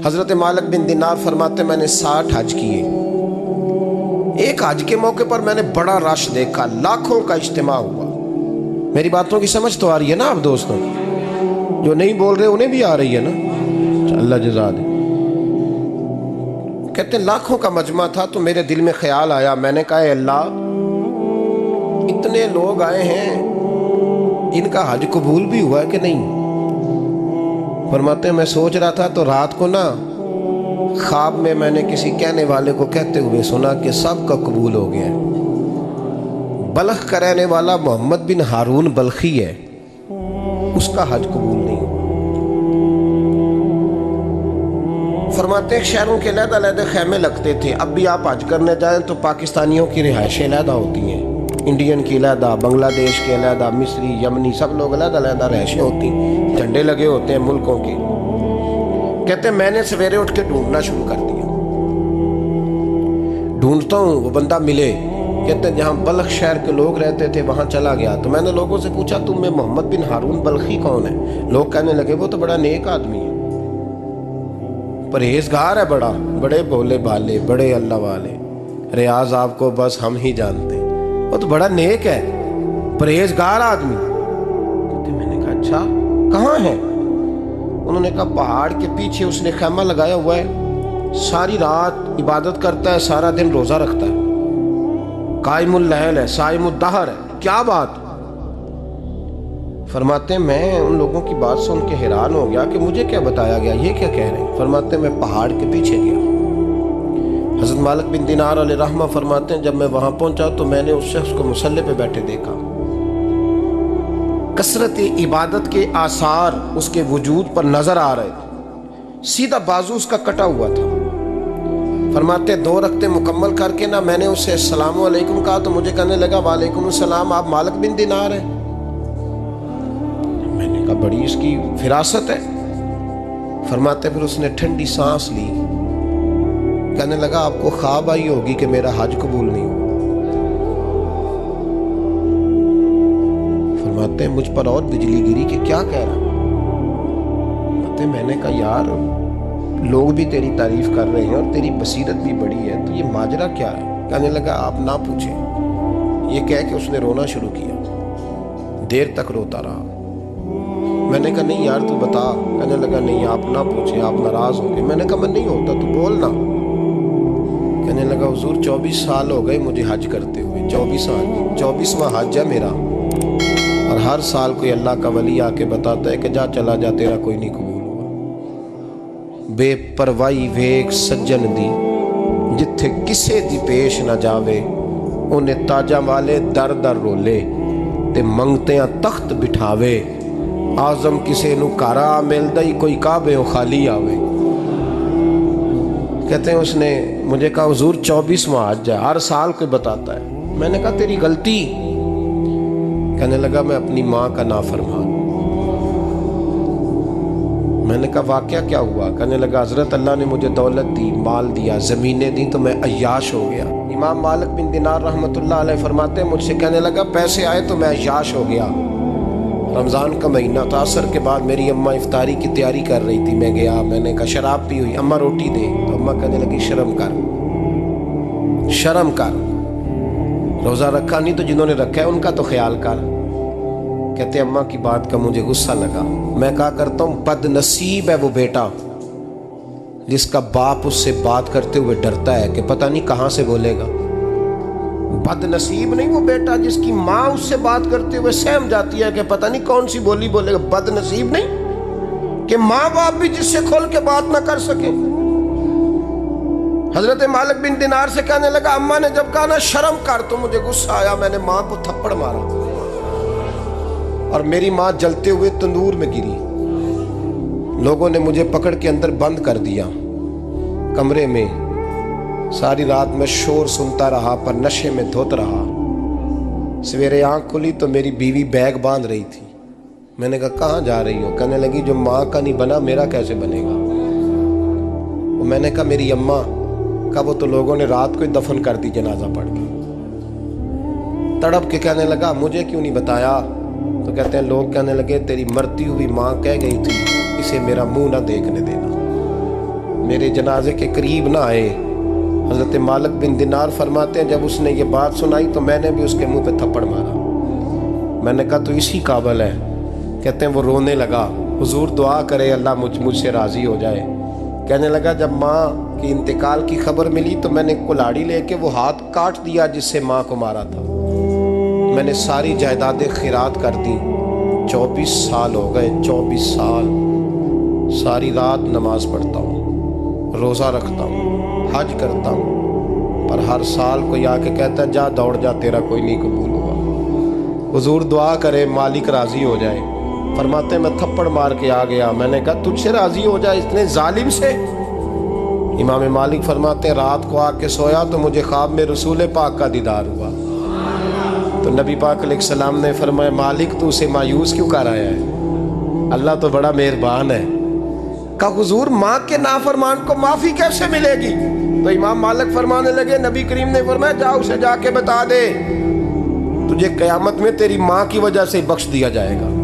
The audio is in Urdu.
حضرت مالک بن دینار فرماتے میں نے 60 حج کیے. ایک حج کے موقع پر میں نے بڑا رش دیکھا، لاکھوں کا اجتماع ہوا. میری باتوں کی سمجھ تو آ رہی ہے نا آپ دوستوں؟ جو نہیں بول رہے انہیں بھی آ رہی ہے نا؟ اللہ جزا دے. کہتے ہیں لاکھوں کا مجمع تھا تو میرے دل میں خیال آیا. میں نے کہا اے اللہ، اتنے لوگ آئے ہیں، ان کا حج قبول بھی ہوا ہے کہ نہیں؟ فرماتے ہیں میں سوچ رہا تھا تو رات کو نا خواب میں نے کسی کہنے والے کو کہتے ہوئے سنا کہ سب کا قبول ہو گیا ہے. بلخ کا رہنے والا محمد بن ہارون بلخی ہے، اس کا حج قبول نہیں. فرماتے ہیں شہروں کے علیحدہ علیحدہ خیمے لگتے تھے. اب بھی آپ حج کرنے جائیں تو پاکستانیوں کی رہائشیں علیحدہ ہوتی ہیں، انڈین کی علیحدہ، بنگلہ دیش کے علیحدہ، مصری، یمنی، سب لوگ علیحدہ علیحدہ رہائشیں ہوتی ہیں، جھنڈے لگے ہوتے ہیں ملکوں کے. کہتے ہیں میں نے سویرے اٹھ کے ڈھونڈنا شروع کر دیا. ڈھونڈتا ہوں وہ بندہ ملے. کہتے ہیں جہاں بلخ شہر کے لوگ رہتے تھے وہاں چلا گیا تو میں نے لوگوں سے پوچھا تم میں محمد بن ہارون بلخی کون ہے؟ لوگ کہنے لگے وہ تو بڑا نیک آدمی ہے، پرہیزگار ہے، بڑے بولے بالے، بڑے اللہ والے. ریاض آپ کو بس ہم ہی جانتے ہیں، وہ تو بڑا نیک ہے، پرہیزگار آدمی. میں نے کہا اچھا کہاں ہے؟ انہوں نے کہا پہاڑ کے پیچھے اس نے خیمہ لگایا ہوا ہے، ساری رات عبادت کرتا ہے، سارا دن روزہ رکھتا ہے، قائم اللیل ہے، صائم الدہر ہے. کیا بات؟ فرماتے ہیں میں ان لوگوں کی بات سن کے حیران ہو گیا کہ مجھے کیا بتایا گیا، یہ کیا کہہ رہے ہیں. فرماتے ہیں میں پہاڑ کے پیچھے گیا. حضرت مالک بن دینار علیہ رحمہ فرماتے ہیں جب میں وہاں پہنچا تو میں نے اس شخص کو مصلی پہ بیٹھے دیکھا. کثرت عبادت کے آثار اس کے وجود پر نظر آ رہے تھے. سیدھا بازو اس کا کٹا ہوا تھا. فرماتے 2 رکعتیں مکمل کر کے نا میں نے اسے السلام علیکم کہا تو مجھے کہنے لگا وعلیکم السلام، آپ مالک بن دینار ہیں؟ میں نے کہا بڑی اس کی فراست ہے. فرماتے پھر اس نے ٹھنڈی سانس لی، کہنے لگا آپ کو خواب آئی ہوگی کہ میرا حج قبول نہیں ہوا. فرماتے ہیں مجھ پر اور بجلی گری کہ کیا کہہ رہا. فرماتے میں نے کہا یار لوگ بھی تیری تعریف کر رہے ہیں اور تیری بصیرت بھی بڑی ہے، تو یہ ماجرا کیا ہے؟ کہنے لگا آپ نہ پوچھیں. یہ کہہ کے اس نے رونا شروع کیا، دیر تک روتا رہا. میں نے کہا نہیں یار تو بتا. کہنے لگا نہیں آپ نہ پوچھیں، آپ ناراض ہوں گے. میں نے کہا میں نہیں ہوتا، تو بولنا. کہنے لگا حضور 24 سال ہو گئے مجھے حج کرتے ہوئے، 24 سال، 24واں حج ہے میرا، اور ہر سال کوئی اللہ کا ولی آ کے بتاتا ہے کہ جا چلا جا تیرا کوئی نہیں قبول ہوا. بے پروائی ویک سجن دی جتھے کسے دی پیش نہ جاوے، انہیں تاجاں والے در در رولے تے منگتیاں تخت بٹھاوے. آزم کسے نو کارا ملدا ہی کوئی کعبے و خالی آوے. کہتے ہیں اس نے مجھے کہا حضور 24واں حج ہے، ہر سال کوئی بتاتا ہے. میں نے کہا تیری غلطی. کہنے لگا میں اپنی ماں کا نافرمان. میں نے کہا واقعہ کیا ہوا؟ کہنے لگا حضرت اللہ نے مجھے دولت دی، مال دیا، زمینیں دی تو میں عیاش ہو گیا. امام مالک بن دینار رحمۃ اللہ علیہ فرماتے ہیں مجھ سے کہنے لگا پیسے آئے تو میں عیاش ہو گیا. رمضان کا مہینہ تھا، عصر کے بعد میری اماں افطاری کی تیاری کر رہی تھی. میں گیا، میں نے کہا شراب پی ہوئی، اماں روٹی دے. تو اماں کہنے لگی شرم کر، شرم کر، روزہ رکھا نہیں تو جنہوں نے رکھا ہے ان کا تو خیال کر. کہتے اماں کی بات کا مجھے غصہ لگا. میں کہا کرتا ہوں بد نصیب ہے وہ بیٹا جس کا باپ اس سے بات کرتے ہوئے ڈرتا ہے کہ پتہ نہیں کہاں سے بولے گا. بد نصیب نہیں وہ بیٹا جس کی ماں اس سے بات کرتے ہوئے سہم جاتی ہے کہ پتہ نہیں کون سی بولی بولے گا. بد نصیب نہیں کہ ماں باپ بھی جس سے کھول کے بات نہ کر سکے. حضرت مالک بن دینار سے کہنے لگا اماں نے جب کہا نا شرم کر تو مجھے غصہ آیا. میں نے ماں کو تھپڑ مارا اور میری ماں جلتے ہوئے تندور میں گری. لوگوں نے مجھے پکڑ کے اندر بند کر دیا کمرے میں. ساری رات میں شور سنتا رہا پر نشے میں دھوت رہا. سویرے آنکھ کھلی تو میری بیوی بیگ باندھ رہی تھی. میں نے کہا کہاں جا رہی ہو؟ کہنے لگی جو ماں کا نہیں بنا میرا کیسے بنے گا. میں نے کہا میری اماں کا وہ تو لوگوں نے رات کو ہی دفن کر دی جنازہ پڑھ کے. تڑپ کے کہنے لگا مجھے کیوں نہیں بتایا؟ تو کہتے ہیں لوگ کہنے لگے تیری مرتی ہوئی ماں کہہ گئی تھی اسے میرا منہ نہ دیکھنے دینا. میرے جنازے کے قریب نہ آئے۔ حضرت مالک بن دینار فرماتے ہیں جب اس نے یہ بات سنائی تو میں نے بھی اس کے منہ پہ تھپڑ مارا۔ میں نے کہا تو اسی قابل ہے۔ کہتے ہیں وہ رونے لگا، حضور دعا کرے اللہ مجھ سے راضی ہو جائے۔ کہنے لگا جب ماں کی انتقال کی خبر ملی تو میں نے کلاڑی لے کے وہ ہاتھ کاٹ دیا جس سے ماں کو مارا تھا۔ میں نے ساری جائیدادیں خیرات کر دیں۔ 24 سال ہو گئے، 24 سال ساری رات نماز پڑھتا ہوں، روزہ رکھتا ہوں، حج کرتا ہوں، پر ہر سال کوئی آ کے کہتا ہے جا دوڑ جا تیرا کوئی نہیں قبول ہوا۔ حضور دعا کرے مالک راضی ہو جائے۔ فرماتے ہیں میں تھپڑ مار کے آ گیا، میں نے کہا تجھ سے راضی ہو جائے اتنے ظالم سے؟ امام مالک فرماتے ہیں رات کو آ کے سویا تو مجھے خواب میں رسول پاک کا دیدار ہوا۔ تو نبی پاک علیہ السلام نے فرمایا مالک تو اسے مایوس کیوں کر آیا ہے؟ اللہ تو بڑا مہربان ہے۔ کہا حضور ماں کے نافرمان کو معافی کیسے ملے گی؟ تو امام مالک فرمانے لگے نبی کریم نے فرمایا جا اسے جا کے بتا دے تجھے قیامت میں تیری ماں کی وجہ سے بخش دیا جائے گا۔